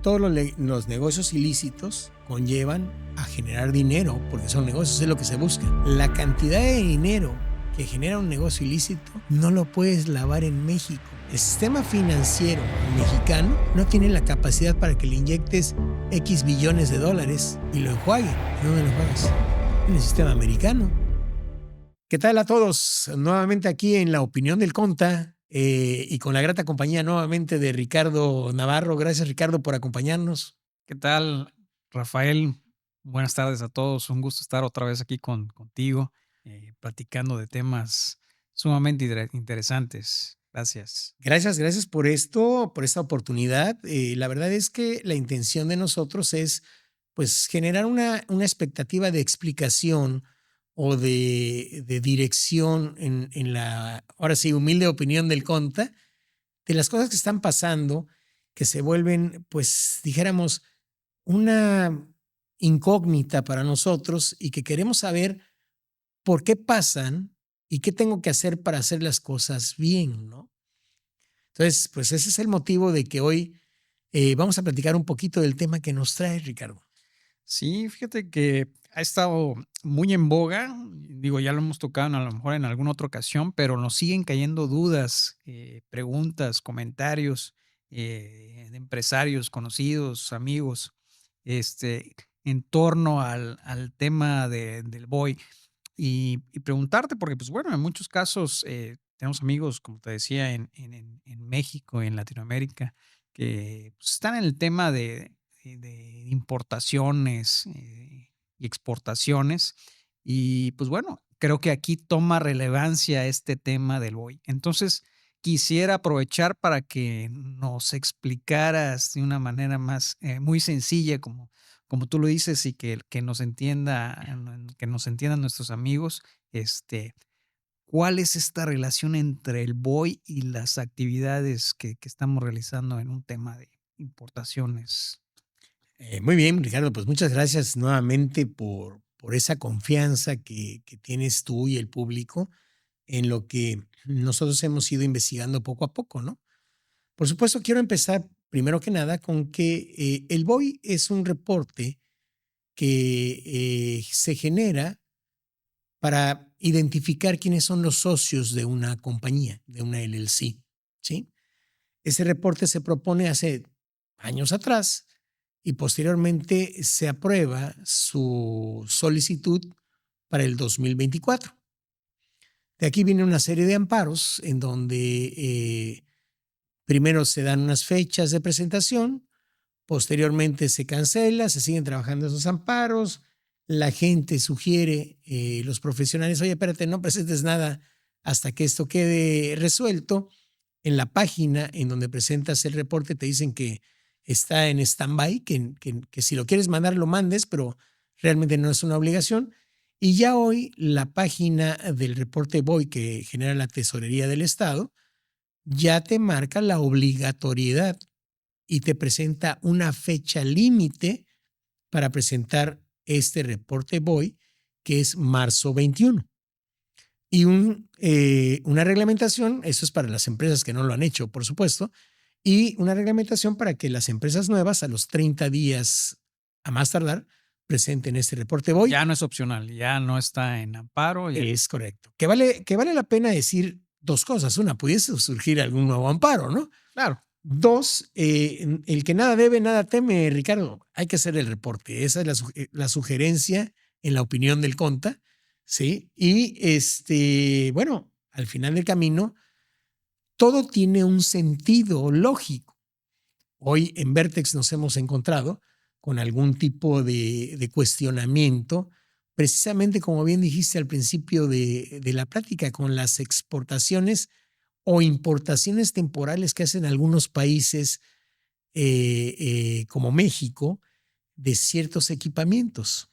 Todos los negocios ilícitos conllevan a generar dinero, porque son negocios, es lo que se busca. La cantidad de dinero que genera un negocio ilícito no lo puedes lavar en México. El sistema financiero mexicano no tiene la capacidad para que le inyectes X billones de dólares y lo enjuague. ¿Dónde lo enjuagas? En el sistema americano. ¿Qué tal a todos? Nuevamente aquí en La Opinión del Conta y con la grata compañía nuevamente de Ricardo Navarro. Gracias, Ricardo, por acompañarnos. ¿Qué tal, Rafael? Buenas tardes a todos. Un gusto estar otra vez aquí contigo, platicando de temas sumamente interesantes. Gracias. Gracias por esto, por esta oportunidad. La verdad es que la intención de nosotros es, pues, generar una expectativa de explicación o de dirección en la, ahora sí, humilde opinión del Conta, de las cosas que están pasando, que se vuelven, pues, dijéramos, una incógnita para nosotros y que queremos saber por qué pasan y qué tengo que hacer para hacer las cosas bien, ¿no? Entonces, pues ese es el motivo de que hoy vamos a platicar un poquito del tema que nos trae Ricardo. Sí, fíjate que ha estado muy en boga. Digo, ya lo hemos tocado a lo mejor en alguna otra ocasión, pero nos siguen cayendo dudas, preguntas, comentarios de empresarios, conocidos, amigos, este, en torno al tema del BOI. Y preguntarte, porque, pues, bueno, en muchos casos, tenemos amigos, como te decía, en México, en Latinoamérica, que, pues, están en el tema de importaciones, y exportaciones. Y, pues, bueno, creo que aquí toma relevancia este tema del BOI. Entonces, quisiera aprovechar para que nos explicaras de una manera más, muy sencilla, como tú lo dices, y que nos que nos entiendan nuestros amigos, ¿cuál es esta relación entre el BOI y las actividades que estamos realizando en un tema de importaciones? Muy bien, Ricardo, pues muchas gracias nuevamente por esa confianza que tienes tú y el público en lo que nosotros hemos ido investigando poco a poco, ¿no? Por supuesto, quiero empezar primero que nada con que el BOI es un reporte que se genera para identificar quiénes son los socios de una compañía, de una LLC, ¿sí? Ese reporte se propone hace años atrás y posteriormente se aprueba su solicitud para el 2024. De aquí viene una serie de amparos en donde primero se dan unas fechas de presentación, posteriormente se cancela, se siguen trabajando esos amparos, la gente sugiere, los profesionales, oye, espérate, no presentes nada hasta que esto quede resuelto. En la página en donde presentas el reporte te dicen que está en stand-by, que si lo quieres mandar lo mandes, pero realmente no es una obligación. Y ya hoy la página del reporte BOI que genera la Tesorería del Estado ya te marca la obligatoriedad y te presenta una fecha límite para presentar este reporte BOI, que es marzo 21. Y una reglamentación, eso es para las empresas que no lo han hecho, por supuesto, y una reglamentación para que las empresas nuevas a los 30 días a más tardar presenten este reporte BOI. Ya no es opcional, ya no está en amparo, ya. Es correcto. Que vale la pena decir dos cosas. Una, pudiese surgir algún nuevo amparo, ¿no? Claro. Dos, el que nada debe, nada teme, Ricardo. Hay que hacer el reporte. Esa es la sugerencia en la opinión del Conta, ¿sí? Y bueno, al final del camino, todo tiene un sentido lógico. Hoy en Vertex nos hemos encontrado con algún tipo de cuestionamiento, precisamente como bien dijiste al principio de la plática, con las exportaciones o importaciones temporales que hacen algunos países como México de ciertos equipamientos.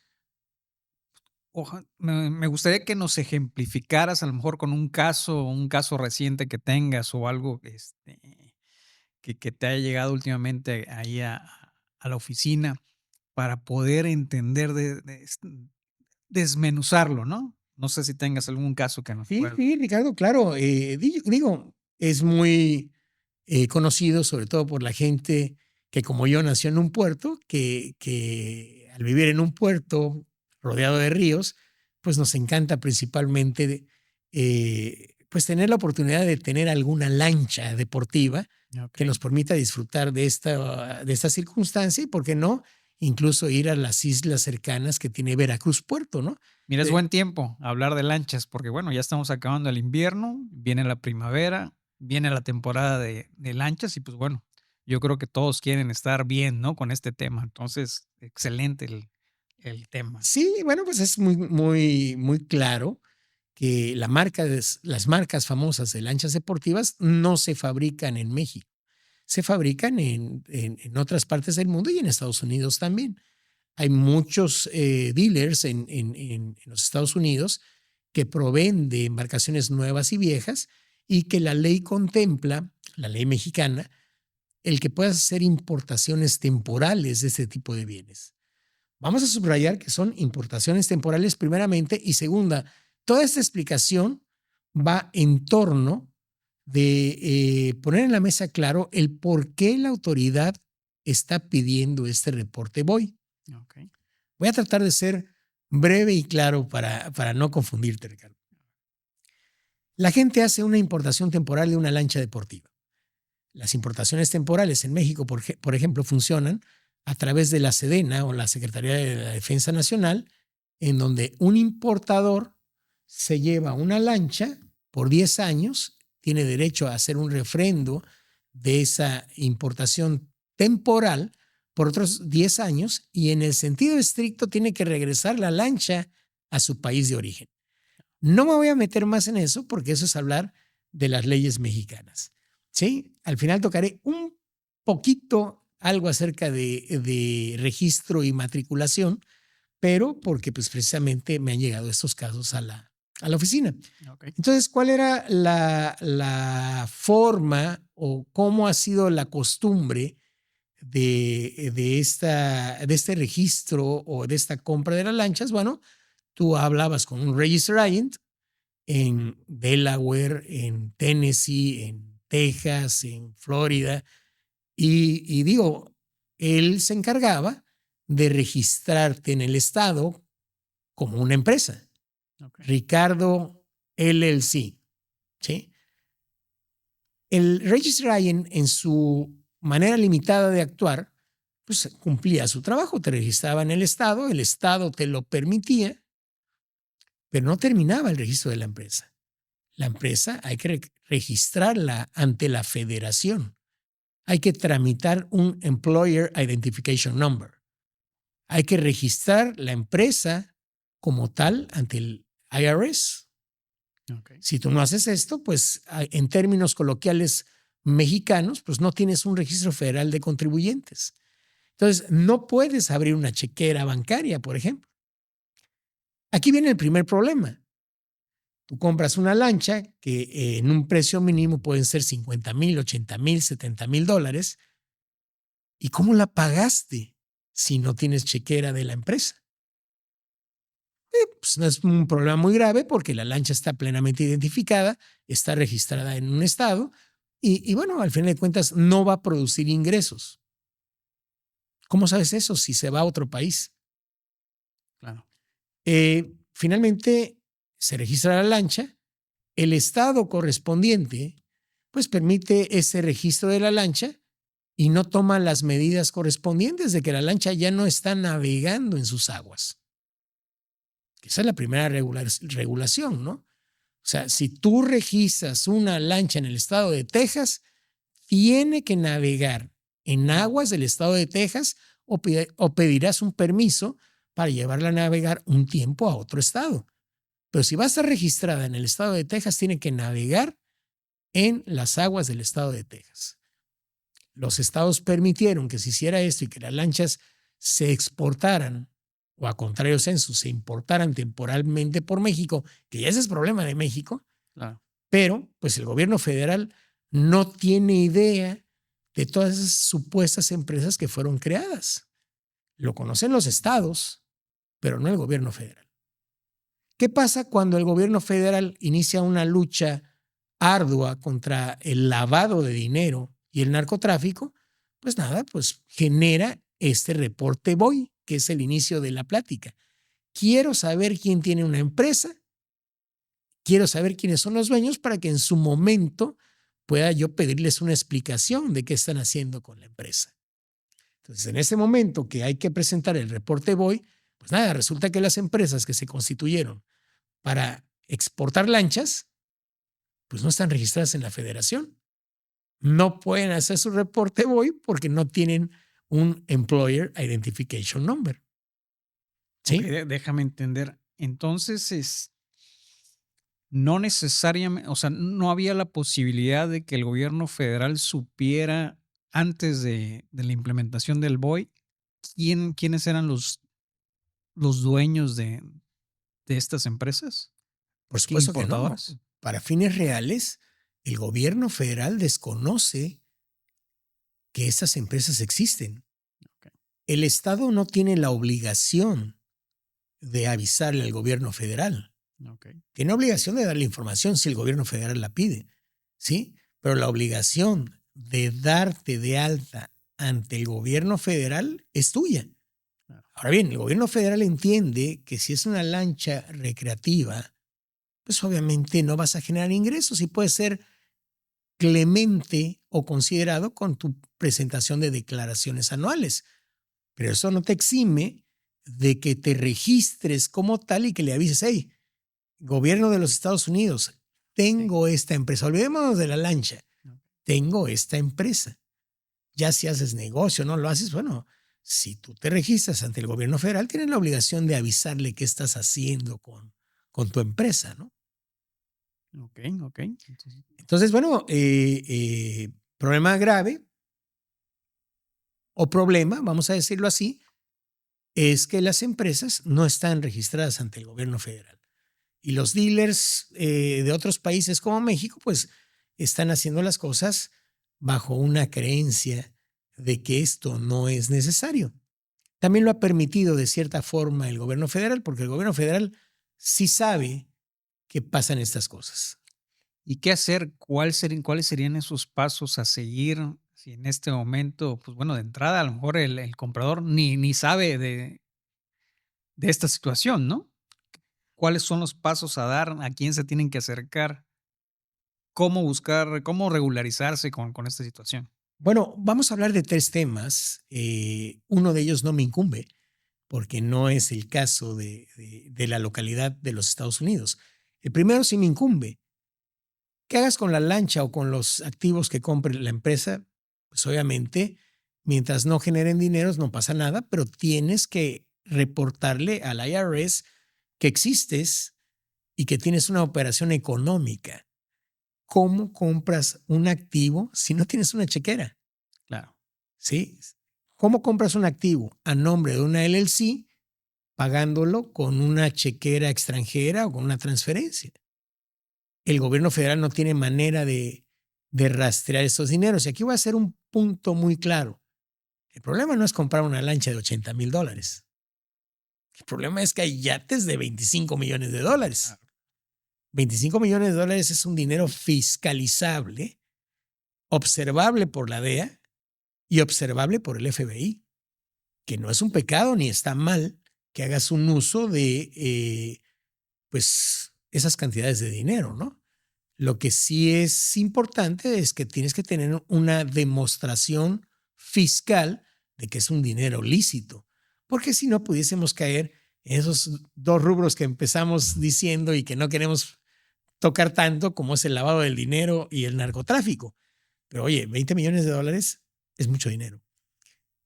Me gustaría que nos ejemplificaras, a lo mejor con un caso reciente que tengas o algo, que te haya llegado últimamente ahí a la oficina para poder entender desmenuzarlo, ¿no? No sé si tengas algún caso que nos Sí, pueda. sí, Ricardo, claro. Digo, es muy conocido, sobre todo por la gente que como yo nació en un puerto, que al vivir en un puerto rodeado de ríos, pues nos encanta principalmente pues tener la oportunidad de tener alguna lancha deportiva que Okey. nos permita disfrutar de esta circunstancia y, ¿por qué no?, incluso ir a las islas cercanas que tiene Veracruz Puerto, ¿no? Mira, es Eh, buen tiempo hablar de lanchas, porque, bueno, ya estamos acabando el invierno, viene la primavera, viene la temporada de lanchas y, pues, bueno, yo creo que todos quieren estar bien, ¿no?, con este tema. Entonces, excelente el tema. sí, bueno, pues es muy claro que las marcas famosas de lanchas deportivas no se fabrican en México, se fabrican en otras partes del mundo y en Estados Unidos también. Hay muchos dealers en los Estados Unidos que proveen de embarcaciones nuevas y viejas y que la ley contempla, la ley mexicana, el que puedas hacer importaciones temporales de este tipo de bienes. Vamos a subrayar que son importaciones temporales primeramente y segunda, toda esta explicación va en torno de poner en la mesa claro el por qué la autoridad está pidiendo este reporte BOI. Okey. Voy a tratar de ser breve y claro para no confundirte, Ricardo. La gente hace una importación temporal de una lancha deportiva. Las importaciones temporales en México, por ejemplo, funcionan a través de la Sedena o la Secretaría de la Defensa Nacional, en donde un importador se lleva una lancha por 10 años, tiene derecho a hacer un refrendo de esa importación temporal por otros 10 años y en el sentido estricto tiene que regresar la lancha a su país de origen. No me voy a meter más en eso porque eso es hablar de las leyes mexicanas. ¿Sí? Al final tocaré un poquito algo acerca de registro y matriculación, pero porque pues precisamente me han llegado estos casos a la oficina. Okey. Entonces, ¿cuál era la forma o cómo ha sido la costumbre de este registro o de esta compra de las lanchas? Bueno, tú hablabas con un register agent en Delaware, en Tennessee, en Texas, en Florida, y digo, él se encargaba de registrarte en el estado como una empresa, Okey. Ricardo LLC, ¿sí? El Register Agent, en su manera limitada de actuar, pues cumplía su trabajo, te registraba en el estado te lo permitía, pero no terminaba el registro de la empresa. La empresa hay que registrarla ante la federación. Hay que tramitar un Employer Identification Number. Hay que registrar la empresa como tal ante el IRS. Okey. Si tú no haces esto, pues en términos coloquiales mexicanos, pues no tienes un registro federal de contribuyentes. Entonces, no puedes abrir una chequera bancaria, por ejemplo. Aquí viene el primer problema. Tú compras una lancha que en un precio mínimo pueden ser 50,000, 80,000, 70,000 dólares. ¿Y cómo la pagaste si no tienes chequera de la empresa? Pues no es un problema muy grave porque la lancha está plenamente identificada, está registrada en un estado y bueno, al final de cuentas no va a producir ingresos. ¿Cómo sabes eso si se va a otro país? Claro. Finalmente se registra la lancha, el estado correspondiente pues permite ese registro de la lancha y no toma las medidas correspondientes de que la lancha ya no está navegando en sus aguas. Esa es la primera regulación, ¿no? O sea, si tú registras una lancha en el estado de Texas, tiene que navegar en aguas del estado de Texas o pedirás un permiso para llevarla a navegar un tiempo a otro estado. Pero si va a estar registrada en el estado de Texas, tiene que navegar en las aguas del estado de Texas. Los estados permitieron que se hiciera esto y que las lanchas se exportaran o a contrario censo, se importaran temporalmente por México, que ya ese es problema de México, Claro. pero pues el gobierno federal no tiene idea de todas esas supuestas empresas que fueron creadas. Lo conocen los estados, pero no el gobierno federal. ¿Qué pasa cuando el gobierno federal inicia una lucha ardua contra el lavado de dinero y el narcotráfico? Pues nada, pues genera este reporte voy, que es el inicio de la plática. Quiero saber quién tiene una empresa, quiero saber quiénes son los dueños para que en su momento pueda yo pedirles una explicación de qué están haciendo con la empresa. Entonces, en ese momento que hay que presentar el reporte voy, pues nada, resulta que las empresas que se constituyeron para exportar lanchas, pues no están registradas en la federación. No pueden hacer su reporte voy porque no tienen un Employer Identification Number. Ok, ¿Sí? déjame entender. Entonces, no necesariamente, o sea, no había la posibilidad de que el gobierno federal supiera antes de la implementación del BOI quiénes eran los dueños de estas empresas Por ¿qué supuesto que no. importadoras. Para fines reales, el gobierno federal desconoce que estas empresas existen. Ok, El Estado no tiene la obligación de avisarle al gobierno federal. ok, Tiene obligación de darle información si el gobierno federal la pide, ¿sí? Pero la obligación de darte de alta ante el gobierno federal es tuya. claro, Ahora bien, el gobierno federal entiende que si es una lancha recreativa, pues obviamente no vas a generar ingresos y puede ser clemente o considerado con tu presentación de declaraciones anuales. Pero eso no te exime de que te registres como tal y que le avises, hey, gobierno de los Estados Unidos, sí, tengo esta empresa, olvidémonos de la lancha, ok. tengo esta empresa. Ya si haces negocio, no lo haces, bueno, si tú te registras ante el gobierno federal, tienes la obligación de avisarle qué estás haciendo con tu empresa, ¿no? Ok, ok. Entonces, Entonces, bueno, problema grave o problema, vamos a decirlo así, es que las empresas no están registradas ante el gobierno federal. Y los dealers de otros países como México, pues están haciendo las cosas bajo una creencia de que esto no es necesario. También lo ha permitido de cierta forma el gobierno federal, porque el gobierno federal sí sabe que pasan estas cosas. ¿y qué hacer? ¿Cuáles serían esos pasos a seguir si en este momento, pues bueno, de entrada a lo mejor el comprador ni sabe de esta situación, ¿no? ¿Cuáles son los pasos a dar? ¿A quién se tienen que acercar? ¿Cómo buscar, cómo regularizarse con esta situación? Bueno, vamos a hablar de tres temas. Uno de ellos no me incumbe, porque no es el caso de la localidad de los Estados Unidos. El primero sí me incumbe. ¿Qué hagas con la lancha o con los activos que compre la empresa? Pues obviamente, mientras no generen dineros, no pasa nada, pero tienes que reportarle al IRS que existes y que tienes una operación económica. ¿Cómo compras un activo si no tienes una chequera? Claro, ¿Sí? ¿Cómo compras un activo a nombre de una LLC pagándolo con una chequera extranjera o con una transferencia? El gobierno federal no tiene manera de rastrear esos dineros. Y aquí voy a hacer un punto muy claro. El problema no es comprar una lancha de $80,000. El problema es que hay yates de $25 millones. claro. $25 millones es un dinero fiscalizable, observable por la DEA y observable por el FBI, que no es un pecado ni está mal que hagas un uso de pues esas cantidades de dinero, ¿no? Lo que sí es importante es que tienes que tener una demostración fiscal de que es un dinero lícito, porque si no pudiésemos caer en esos dos rubros que empezamos diciendo y que no queremos tocar tanto, como es el lavado del dinero y el narcotráfico. Pero oye, $20 millones es mucho dinero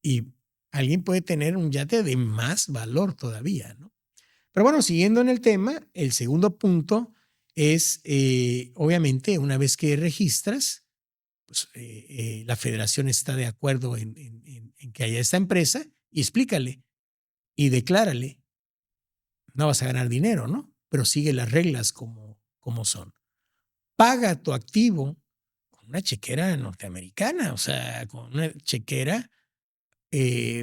y alguien puede tener un yate de más valor todavía, ¿no? Pero bueno, siguiendo en el tema, el segundo punto es, obviamente, una vez que registras, pues la federación está de acuerdo en que haya esta empresa y explícale y declárale, no vas a ganar dinero, ¿no? Pero sigue las reglas como son. Paga tu activo con una chequera norteamericana, o sea, con una chequera,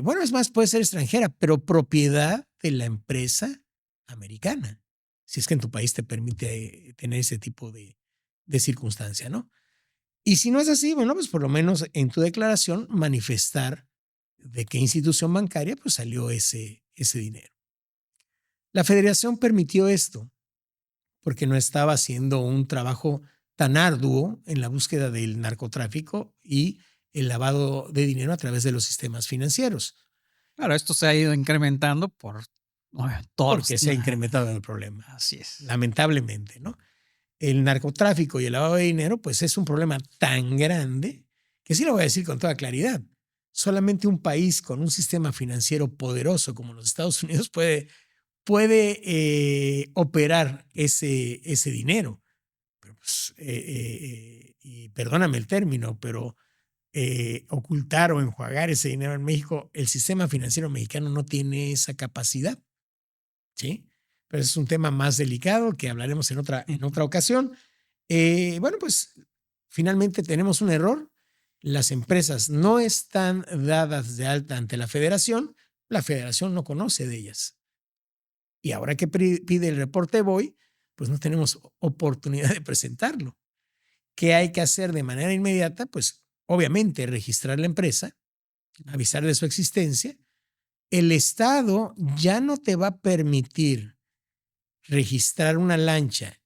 bueno, es más, puede ser extranjera, pero propiedad de la empresa americana, si es que en tu país te permite tener ese tipo de circunstancia, ¿no? Y si no es así, bueno, pues por lo menos en tu declaración manifestar de qué institución bancaria pues salió ese dinero. La federación permitió esto porque no estaba haciendo un trabajo tan arduo en la búsqueda del narcotráfico y el lavado de dinero a través de los sistemas financieros, Claro, esto se ha ido incrementando por todos los. porque se ha incrementado el problema, Así es. lamentablemente, ¿no? El narcotráfico y el lavado de dinero, pues es un problema tan grande que sí lo voy a decir con toda claridad. Solamente un país con un sistema financiero poderoso como los Estados Unidos puede operar ese dinero. Pero pues, y perdóname el término, pero ocultar o enjuagar ese dinero en México, el sistema financiero mexicano no tiene esa capacidad, ¿sí? Pero es un tema más delicado que hablaremos en otra ocasión. Bueno, pues finalmente tenemos un error. Las empresas no están dadas de alta ante la federación no conoce de ellas. Y ahora que pide el reporte BOI, pues no tenemos oportunidad de presentarlo. ¿Qué hay que hacer de manera inmediata? Pues obviamente registrar la empresa, avisar de su existencia. El Estado ya no te va a permitir registrar una lancha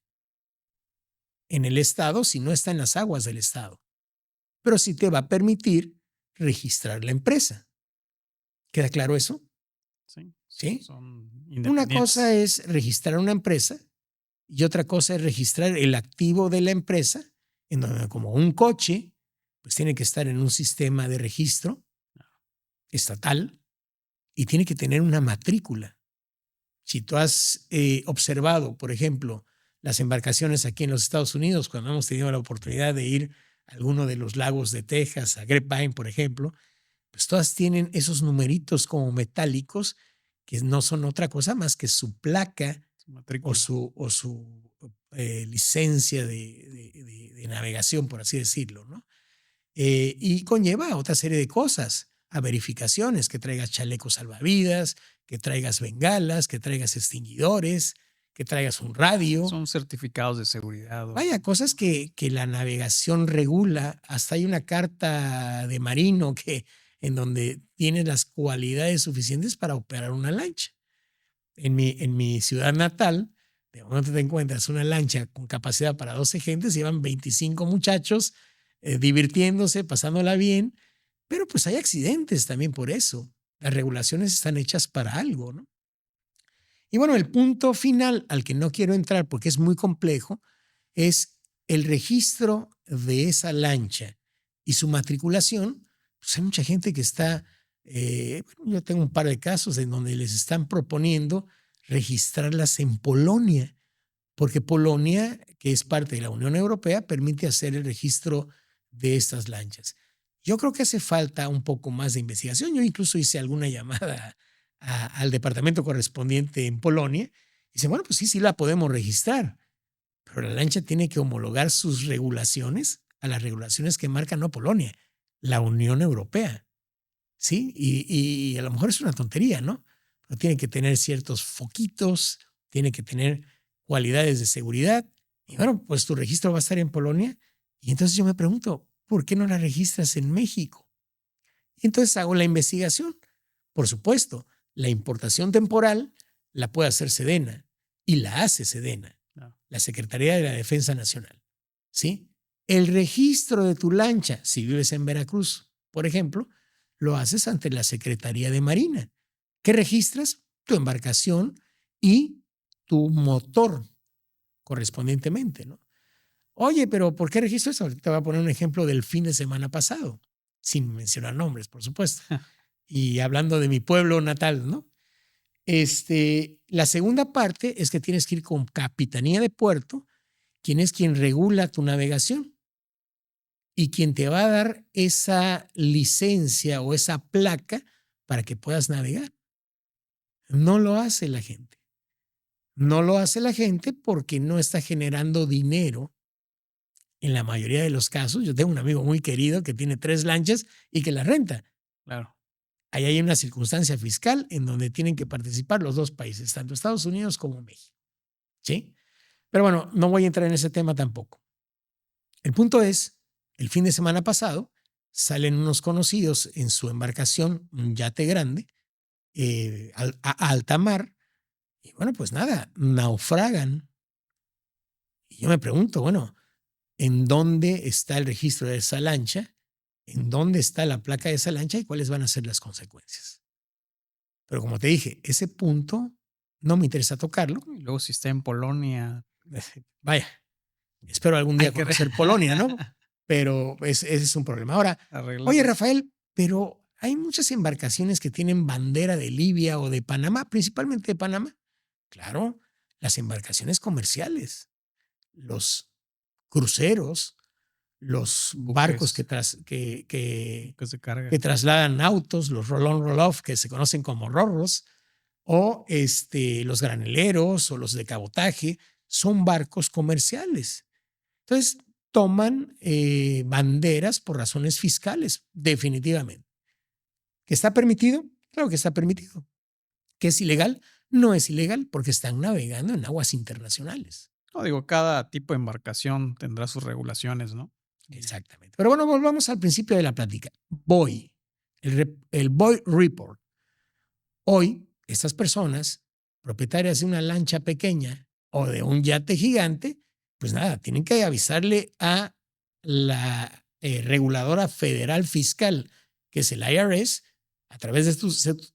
en el Estado si no está en las aguas del Estado, pero sí te va a permitir registrar la empresa. ¿Queda claro eso? Sí, ¿Sí? son Una cosa independientes. es registrar una empresa y otra cosa es registrar el activo de la empresa, en donde como un coche, pues tiene que estar en un sistema de registro estatal y tiene que tener una matrícula. Si tú has observado, por ejemplo, las embarcaciones aquí en los Estados Unidos, cuando hemos tenido la oportunidad de ir a alguno de los lagos de Texas, a Grapevine, por ejemplo, pues todas tienen esos numeritos como metálicos que no son otra cosa más que su placa Su o matrícula. su licencia de navegación, por así decirlo, ¿no? Y conlleva otra serie de cosas, a verificaciones, que traigas chalecos salvavidas, que traigas bengalas, que traigas extinguidores, que traigas un radio. Son certificados de seguridad. Vaya, cosas que la navegación regula. Hasta hay una carta de marino en donde tiene las cualidades suficientes para operar una lancha. En mi ciudad natal, de momento te encuentras una lancha con capacidad para 12 gentes, llevan 25 muchachos divirtiéndose, pasándola bien, pero pues hay accidentes también por eso. Las regulaciones están hechas para algo, ¿no? Y bueno, el punto final al que no quiero entrar porque es muy complejo es el registro de esa lancha y su matriculación. Pues hay mucha gente que está, bueno, yo tengo un par de casos en donde les están proponiendo registrarlas en Polonia, porque Polonia, que es parte de la Unión Europea, permite hacer el registro de estas lanchas. Yo creo que hace falta un poco más de investigación. Yo incluso hice alguna llamada al departamento correspondiente en Polonia y dice, bueno, pues sí, sí la podemos registrar, pero la lancha tiene que homologar sus regulaciones a las regulaciones que marca no Polonia, la Unión Europea. ¿Sí? Y a lo mejor es una tontería, ¿no? Pero tiene que tener ciertos foquitos, tiene que tener cualidades de seguridad. Y bueno, pues tu registro va a estar en Polonia. Y entonces yo me pregunto, ¿por qué no la registras en México? Y entonces hago la investigación. Por supuesto, la importación temporal la puede hacer Sedena y la hace Sedena, No. la Secretaría de la Defensa Nacional. ¿Sí? El registro de tu lancha, si vives en Veracruz, por ejemplo, lo haces ante la Secretaría de Marina. ¿Qué registras? Tu embarcación y tu motor correspondientemente, ¿no? Oye, pero ¿por qué registro eso? Te voy a poner un ejemplo del fin de semana pasado, sin mencionar nombres, por supuesto. Y hablando de mi pueblo natal, ¿no? La segunda parte es que tienes que ir con Capitanía de Puerto, quien es quien regula tu navegación y quien te va a dar esa licencia o esa placa para que puedas navegar. No lo hace la gente. No lo hace la gente porque no está generando dinero en la mayoría de los casos. Yo tengo un amigo muy querido que tiene 3 lanchas y que las renta. Claro. Ahí hay una circunstancia fiscal en donde tienen que participar los dos países, tanto Estados Unidos como México. ¿Sí? Pero bueno, no voy a entrar en ese tema tampoco. El punto es El fin de semana pasado salen unos conocidos en su embarcación, un yate grande, a alta mar, y bueno, pues nada, naufragan. Y yo me pregunto, bueno, ¿en dónde está el registro de esa lancha? ¿En dónde está la placa de esa lancha y cuáles van a ser las consecuencias? Pero como te dije, ese punto no me interesa tocarlo. Y luego si está en Polonia, Vaya, espero algún hay día que re conocer Polonia, ¿no? Pero ese es un problema. Ahora, oye, arreglarlo. Rafael, pero hay muchas embarcaciones que tienen bandera de Libia o de Panamá, principalmente de Panamá. Claro, las embarcaciones comerciales, los cruceros, los barcos Buques, buques de que carga. trasladan autos, los roll-on, roll-off, que se conocen como rorros, o los graneleros o los de cabotaje, son barcos comerciales. Entonces, toman banderas por razones fiscales, definitivamente. ¿Que está permitido? Claro que está permitido. ¿Que es ilegal? No es ilegal porque están navegando en aguas internacionales. No, digo, cada tipo de embarcación tendrá sus regulaciones, ¿no? Y Exactamente. Pero bueno, volvamos al principio de la plática. Boy, el Boy Report. Hoy, estas personas, propietarias de una lancha pequeña o de un yate gigante, pues nada, tienen que avisarle a la reguladora federal fiscal, que es el IRS, a través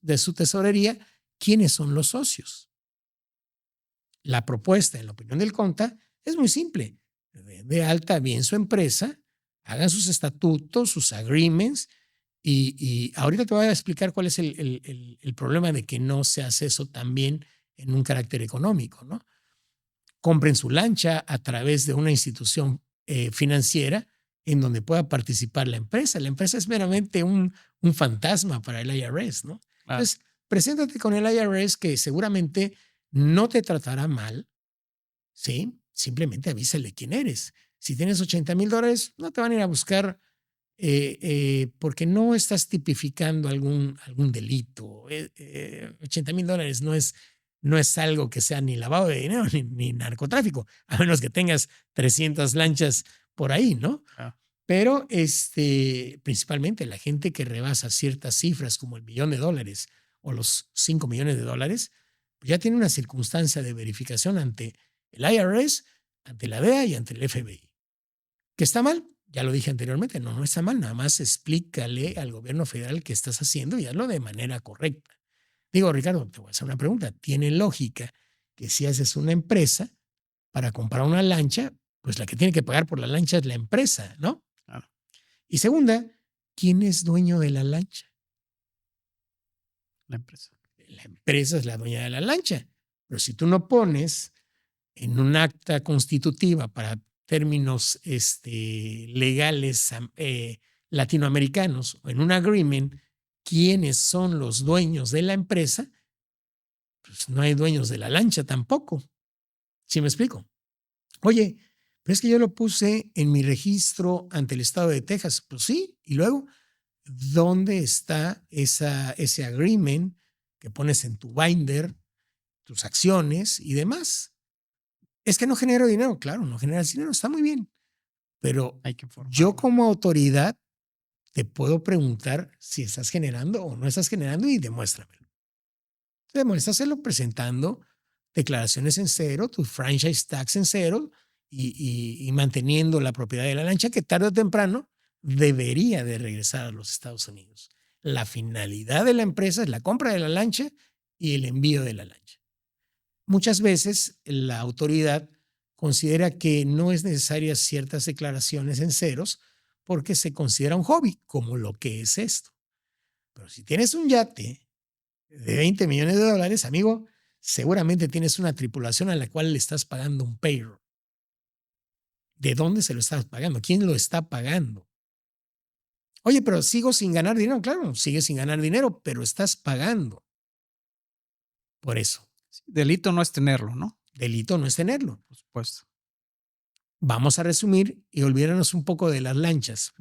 de su tesorería, quiénes son los socios. La propuesta, en la opinión del CONTA, es muy simple. De alta bien su empresa, hagan sus estatutos, sus agreements, y ahorita te voy a explicar cuál es el problema de que no se hace eso también en un carácter económico, ¿no? Compren su lancha a través de una institución financiera en donde pueda participar la empresa. La empresa es meramente un fantasma para el IRS, ¿no? claro, Entonces, preséntate con el IRS que seguramente no te tratará mal, ¿sí? Simplemente avísale quién eres. Si tienes $80,000, no te van a ir a buscar porque no estás tipificando algún delito. $80,000 no es algo que sea ni lavado de dinero ni narcotráfico, a menos que tengas 300 lanchas por ahí, ¿no? claro. Pero principalmente la gente que rebasa ciertas cifras como el $1,000,000 o los $5,000,000, pues ya tiene una circunstancia de verificación ante el IRS, ante la DEA y ante el FBI. ¿Que está mal? Ya lo dije anteriormente, no, no está mal, nada más explícale al gobierno federal qué estás haciendo y hazlo de manera correcta. Digo, Ricardo, te voy a hacer una pregunta. ¿Tiene lógica que si haces una empresa para comprar una lancha, pues la que tiene que pagar por la lancha es la empresa, ¿no? Claro, Y segunda, ¿quién es dueño de la lancha? la empresa. La empresa es la dueña de la lancha. Pero si tú no pones en un acta constitutiva para términos legales latinoamericanos o en un agreement, quiénes son los dueños de la empresa, pues no hay dueños de la lancha tampoco. ¿Sí me explico? Oye, pero es que yo lo puse en mi registro ante el estado de Texas. Pues sí, y luego, ¿dónde está ese agreement que pones en tu binder, tus acciones y demás? Es que no genero dinero. Claro, no generas dinero, está muy bien. Pero Hay que yo informarlo. como autoridad te puedo preguntar si estás generando o no estás generando y demuéstramelo. Demuéstraselo presentando declaraciones en cero, tu franchise tax en cero y manteniendo la propiedad de la lancha que tarde o temprano debería de regresar a los Estados Unidos. La finalidad de la empresa es la compra de la lancha y el envío de la lancha. Muchas veces la autoridad considera que no es necesaria ciertas declaraciones en ceros porque se considera un hobby, como lo que es esto. Pero si tienes un yate de $20,000,000, amigo, seguramente tienes una tripulación a la cual le estás pagando un payroll. ¿De dónde se lo estás pagando? ¿Quién lo está pagando? Oye, pero sigo sin ganar dinero. Claro, sigues sin ganar dinero, pero estás pagando por eso. Sí, delito no es tenerlo, ¿no? Delito no es tenerlo. Por supuesto. Vamos a resumir y olvidarnos un poco de las lanchas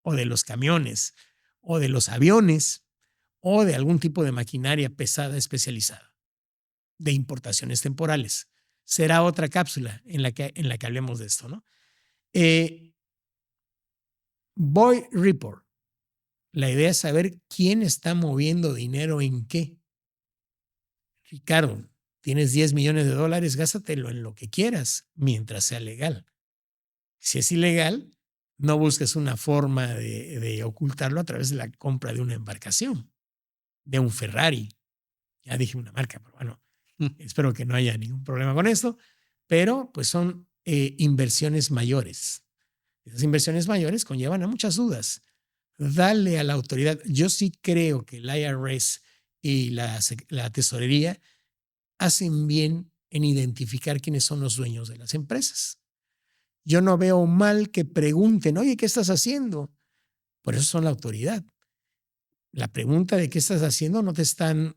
o de los camiones o de los aviones o de algún tipo de maquinaria pesada especializada de importaciones temporales. Será otra cápsula en la que hablemos de esto, ¿no? Eh, Boy Report. La idea es saber quién está moviendo dinero en qué. Ricardo, tienes $10 millones, gástatelo en lo que quieras, mientras sea legal. Si es ilegal, no busques una forma de ocultarlo a través de la compra de una embarcación, de un Ferrari. Ya dije una marca, pero bueno, espero que no haya ningún problema con esto. Pero pues son inversiones mayores. Esas inversiones mayores conllevan a muchas dudas. Dale a la autoridad. Yo sí creo que el IRS y la tesorería hacen bien en identificar quiénes son los dueños de las empresas. Yo no veo mal que pregunten, oye, ¿qué estás haciendo? Por eso son la autoridad. La pregunta de qué estás haciendo no te están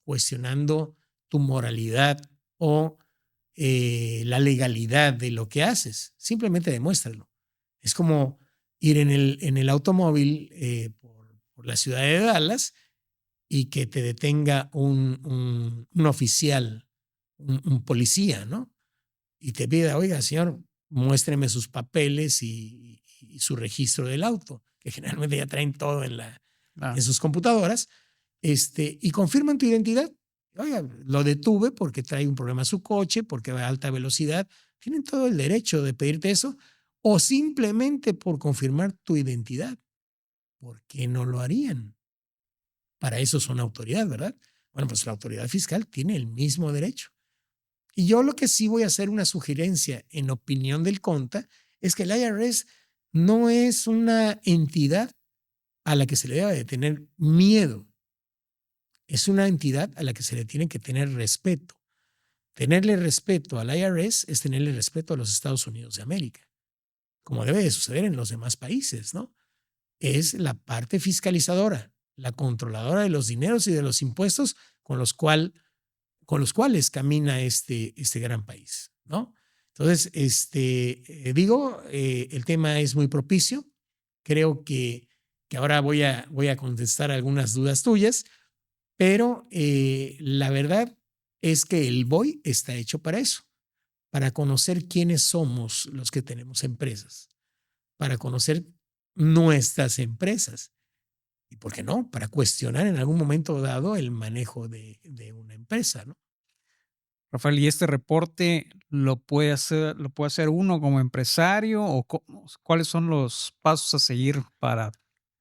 cuestionando tu moralidad o la legalidad de lo que haces. Simplemente demuéstralo. Es como ir en el automóvil por la ciudad de Dallas y que te detenga un oficial, un policía, ¿no? Y te pida, oiga, señor, muéstreme sus papeles y su registro del auto, que generalmente ya traen todo en sus computadoras, y confirman tu identidad. Oiga, lo detuve porque trae un problema a su coche, porque va a alta velocidad. Tienen todo el derecho de pedirte eso, o simplemente por confirmar tu identidad. ¿Por qué no lo harían? Para eso son autoridad, ¿verdad? Bueno, pues la autoridad fiscal tiene el mismo derecho. Y yo lo que sí voy a hacer una sugerencia en opinión del CONTA es que el IRS no es una entidad a la que se le debe de tener miedo. Es una entidad a la que se le tiene que tener respeto. Tenerle respeto al IRS es tenerle respeto a los Estados Unidos de América, como debe de suceder en los demás países, ¿no? Es la parte fiscalizadora, la controladora de los dineros y de los impuestos con los cuales camina este gran país, ¿no? Entonces, el tema es muy propicio. Creo que ahora voy a contestar algunas dudas tuyas, pero la verdad es que el BOI está hecho para eso, para conocer quiénes somos los que tenemos empresas, para conocer nuestras empresas y, ¿por qué no?, para cuestionar en algún momento dado el manejo de una empresa, ¿no? Rafael, ¿y este reporte lo puede hacer uno como empresario o cuáles son los pasos a seguir para,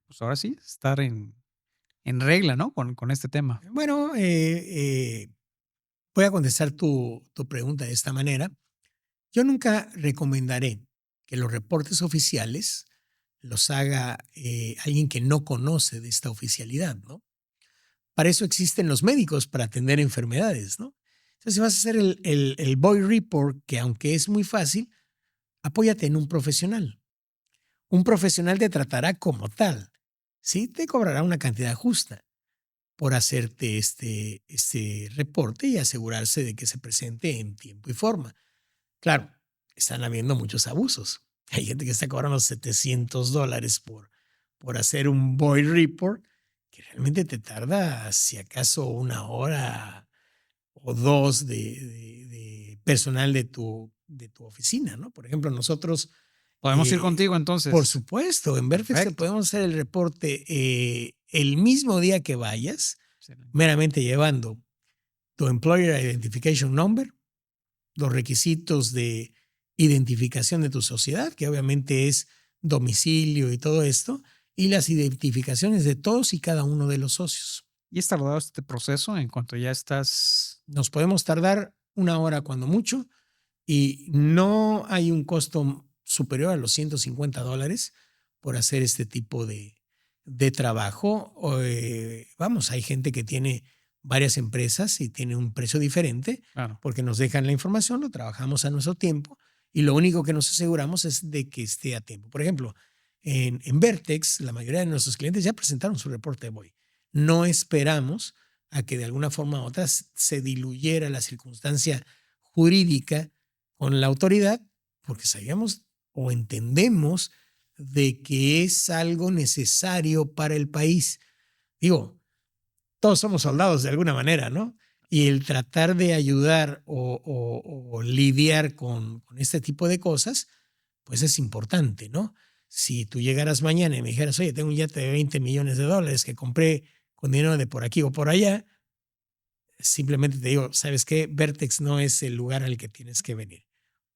pues ahora sí, estar en regla, ¿no? Con este tema. Bueno, voy a contestar tu pregunta de esta manera. Yo nunca recomendaré que los reportes oficiales los haga alguien que no conoce de esta oficialidad, ¿no? Para eso existen los médicos, para atender enfermedades, ¿no? Entonces, si vas a hacer el Boy Report, que aunque es muy fácil, apóyate en un profesional. Un profesional te tratará como tal. Sí, te cobrará una cantidad justa por hacerte este reporte y asegurarse de que se presente en tiempo y forma. Claro, están habiendo muchos abusos. Hay gente que está cobrando $700 por hacer un Boy Report, que realmente te tarda, si acaso, 1 hora o 2 de personal de tu oficina, ¿no? Por ejemplo, nosotros, Podemos ir eh, contigo por entonces. supuesto, en Vertex te Perfecto. podemos hacer el reporte el mismo día que vayas, Excelente. meramente llevando tu Employer Identification Number, los requisitos de identificación de tu sociedad, que obviamente es domicilio y todo esto, y las identificaciones de todos y cada uno de los socios. ¿Y es tardado este proceso en cuanto ya estás? Nos podemos tardar 1 hora cuando mucho y no hay un costo superior a los $150 por hacer este tipo de trabajo. Vamos, hay gente que tiene varias empresas y tiene un precio diferente Claro. porque nos dejan la información, lo trabajamos a nuestro tiempo y lo único que nos aseguramos es de que esté a tiempo. Por ejemplo, en Vertex, la mayoría de nuestros clientes ya presentaron su reporte de BOI. No esperamos a que de alguna forma u otra se diluyera la circunstancia jurídica con la autoridad, porque sabíamos o entendemos de que es algo necesario para el país. Digo, todos somos soldados de alguna manera, ¿no? Y el tratar de ayudar o lidiar con este tipo de cosas, pues es importante, ¿no? Si tú llegaras mañana y me dijeras, oye, tengo un yate de $20 millones que compré con dinero de por aquí o por allá, simplemente te digo, ¿sabes qué? Vertex no es el lugar al que tienes que venir.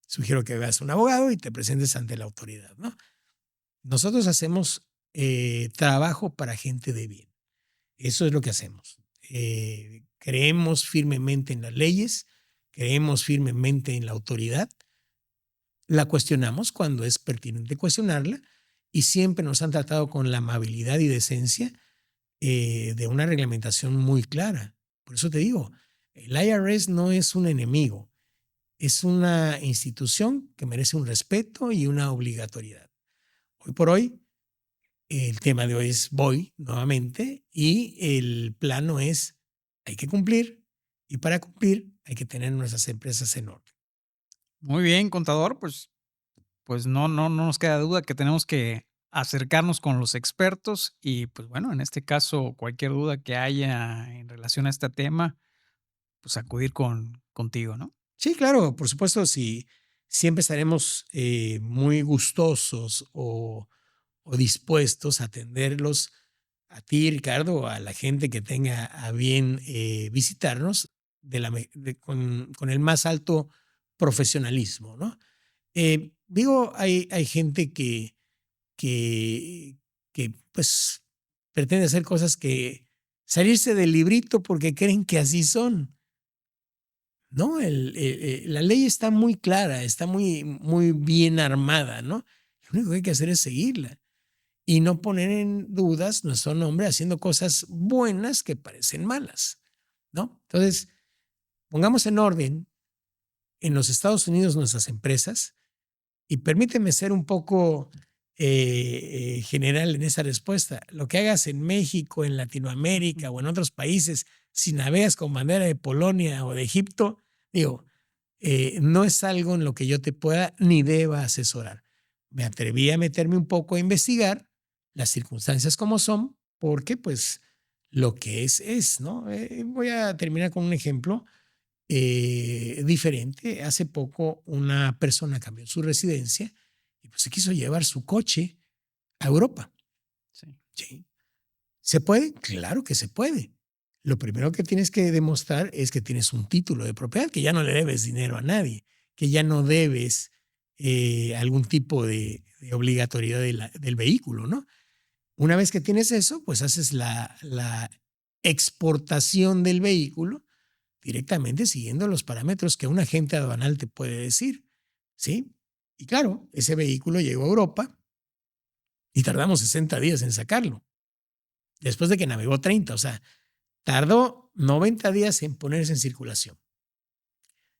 Sugiero que veas a un abogado y te presentes ante la autoridad, ¿no? Nosotros hacemos trabajo para gente de bien. Eso es lo que hacemos. Creemos firmemente en las leyes, creemos firmemente en la autoridad, la cuestionamos cuando es pertinente cuestionarla y siempre nos han tratado con la amabilidad y decencia de una reglamentación muy clara. Por eso te digo, el IRS no es un enemigo, es una institución que merece un respeto y una obligatoriedad. Hoy por hoy, el tema de hoy es voy nuevamente y el plano es hay que cumplir y para cumplir hay que tener nuestras empresas en orden. Muy bien, contador, pues no nos queda duda que tenemos que acercarnos con los expertos y, pues, bueno, en este caso, cualquier duda que haya en relación a este tema, pues, acudir contigo, ¿no? Sí, claro, por supuesto, sí, siempre estaremos muy gustosos o dispuestos a atenderlos a ti, Ricardo, a la gente que tenga a bien visitarnos con el más alto profesionalismo, ¿no? Digo, hay gente que, que pues pretende hacer cosas que salirse del librito porque creen que así son. No, la ley está muy clara, está muy bien armada, ¿no? Lo único que hay que hacer es seguirla y no poner en dudas nuestro nombre haciendo cosas buenas que parecen malas, ¿no? Entonces, pongamos en orden en los Estados Unidos nuestras empresas y permíteme ser un poco general en esa respuesta. Lo que hagas en México, en Latinoamérica o en otros países, si navegas con bandera de Polonia o de Egipto, digo, no es algo en lo que yo te pueda ni deba asesorar. Me atreví a meterme un poco a investigar las circunstancias como son, porque pues lo que es, ¿no? Voy a terminar con un ejemplo diferente. Hace poco una persona cambió su residencia y pues se quiso llevar su coche a Europa. Sí. ¿Sí? ¿Se puede? Claro que se puede. Lo primero que tienes que demostrar es que tienes un título de propiedad, que ya no le debes dinero a nadie, que ya no debes algún tipo de obligatoriedad del vehículo, ¿no? Una vez que tienes eso, pues haces la exportación del vehículo directamente siguiendo los parámetros que un agente aduanal te puede decir, ¿sí? Y claro, ese vehículo llegó a Europa y tardamos 60 días en sacarlo, después de que navegó 30, o sea, tardó 90 días en ponerse en circulación.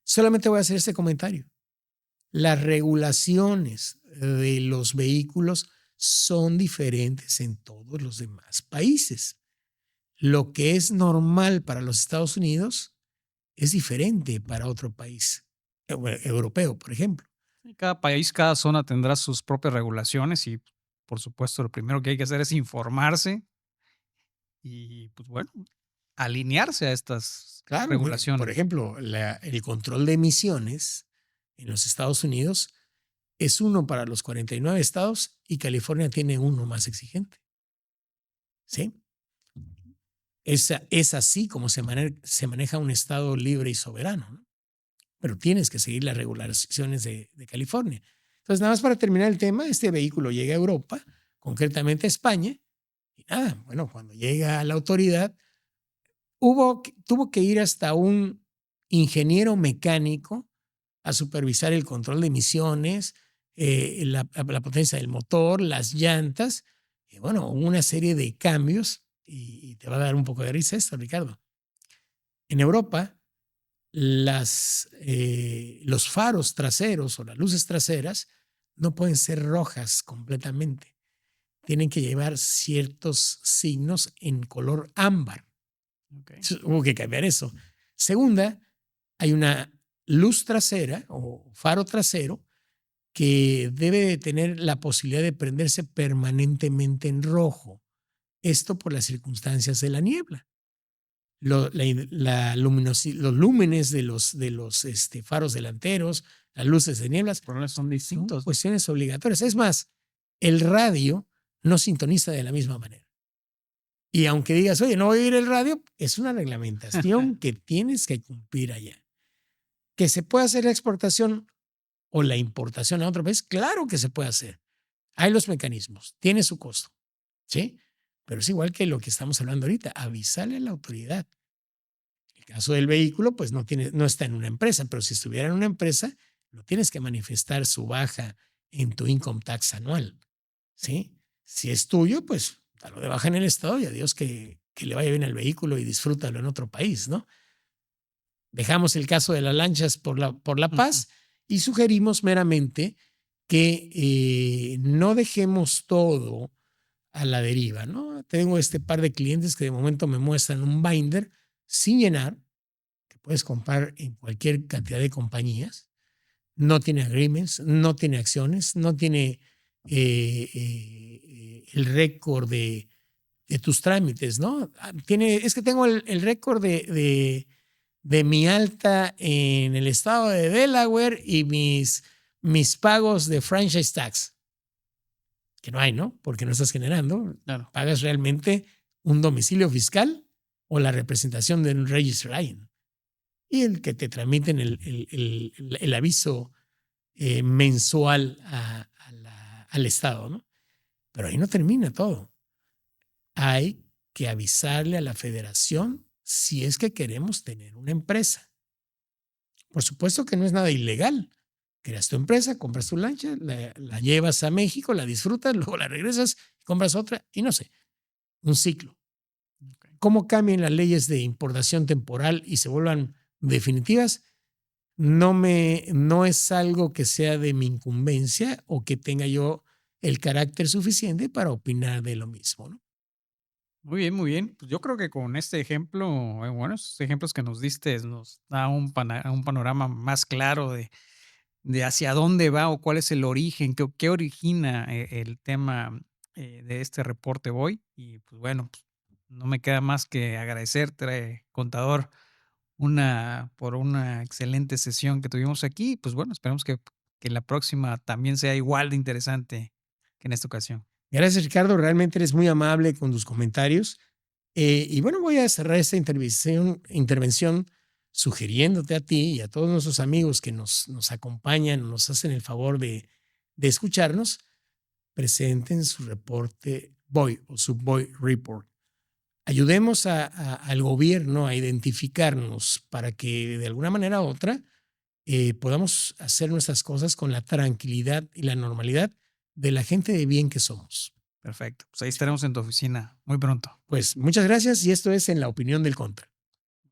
Solamente voy a hacer este comentario. Las regulaciones de los vehículos son diferentes en todos los demás países. Lo que es normal para los Estados Unidos es diferente para otro país europeo, por ejemplo. Y cada país, cada zona tendrá sus propias regulaciones y, por supuesto, lo primero que hay que hacer es informarse y, pues, bueno, alinearse a estas Claro, por regulaciones. ejemplo, el control de emisiones en los Estados Unidos es uno para los 49 estados y California tiene uno más exigente. ¿Sí? Es así como se maneja un estado libre y soberano, ¿no? Pero tienes que seguir las regulaciones de California. Entonces, nada más para terminar el tema, este vehículo llega a Europa, concretamente a España, y nada, bueno, cuando llega a la autoridad, tuvo que ir hasta un ingeniero mecánico a supervisar el control de emisiones, la potencia del motor, las llantas, y bueno, una serie de cambios, y te va a dar un poco de risa esto, Ricardo. En Europa, los faros traseros o las luces traseras no pueden ser rojas completamente. Tienen que llevar ciertos signos en color ámbar. Okay. Hubo que cambiar eso. Segunda, hay una luz trasera o faro trasero que debe de tener la posibilidad de prenderse permanentemente en rojo. Esto por las circunstancias de la niebla. Los lúmenes de los faros delanteros, las luces de nieblas, Los problemas son son distintos. cuestiones obligatorias. Es más, El radio no sintoniza de la misma manera. Y aunque digas, oye, no voy a oír el radio, es una reglamentación que tienes que cumplir allá. ¿Que se puede hacer la exportación o la importación a otro país? Claro que se puede hacer. Hay los mecanismos, tiene su costo, ¿sí? Pero es igual que lo que estamos hablando ahorita, avisarle a la autoridad. El caso del vehículo, pues no está en una empresa, pero si estuviera en una empresa, no tienes que manifestar su baja en tu income tax anual, ¿sí? Si es tuyo, pues dalo de baja en el estado y adiós que le vaya bien al vehículo y disfrútalo en otro país, ¿no? Dejamos el caso de las lanchas por la paz y sugerimos meramente que no dejemos todo a la deriva, ¿no? Tengo este par de clientes que de momento me muestran un binder sin llenar, que puedes comprar en cualquier cantidad de compañías. No tiene agreements, no tiene acciones, no tiene el récord de tus trámites, ¿no? Es que tengo el récord de mi alta en el estado de Delaware y mis pagos de franchise tax, que no hay, ¿no? Porque no estás generando. Claro. Pagas realmente un domicilio fiscal o la representación de un register agent. Y el que te tramiten el aviso mensual al Estado, ¿no? Pero ahí no termina todo. Hay que avisarle a la federación si es que queremos tener una empresa. Por supuesto que no es nada ilegal. Creas tu empresa, compras tu lancha, la llevas a México, la disfrutas, luego la regresas, compras otra y no sé, un ciclo. Okay. ¿Cómo cambian las leyes de importación temporal y se vuelvan definitivas? No es algo que sea de mi incumbencia o que tenga yo el carácter suficiente para opinar de lo mismo, ¿no? Muy bien, muy bien. Pues yo creo que con este ejemplo, bueno, estos ejemplos que nos diste nos da un panorama más claro de hacia dónde va o cuál es el origen, qué origina el tema de este reporte hoy. Y pues bueno, pues, no me queda más que agradecerte, contador, por una excelente sesión que tuvimos aquí. Pues bueno, esperemos que la próxima también sea igual de interesante que en esta ocasión. Gracias, Ricardo. Realmente eres muy amable con tus comentarios. Y bueno, voy a cerrar esta intervención sugiriéndote a ti y a todos nuestros amigos que nos acompañan, nos hacen el favor de escucharnos, presenten su reporte BOY o su BOY Report. Ayudemos al gobierno a identificarnos para que de alguna manera u otra podamos hacer nuestras cosas con la tranquilidad y la normalidad de la gente de bien que somos. Perfecto. Pues ahí estaremos en tu oficina muy pronto. Pues muchas gracias y esto es En la Opinión del Contra.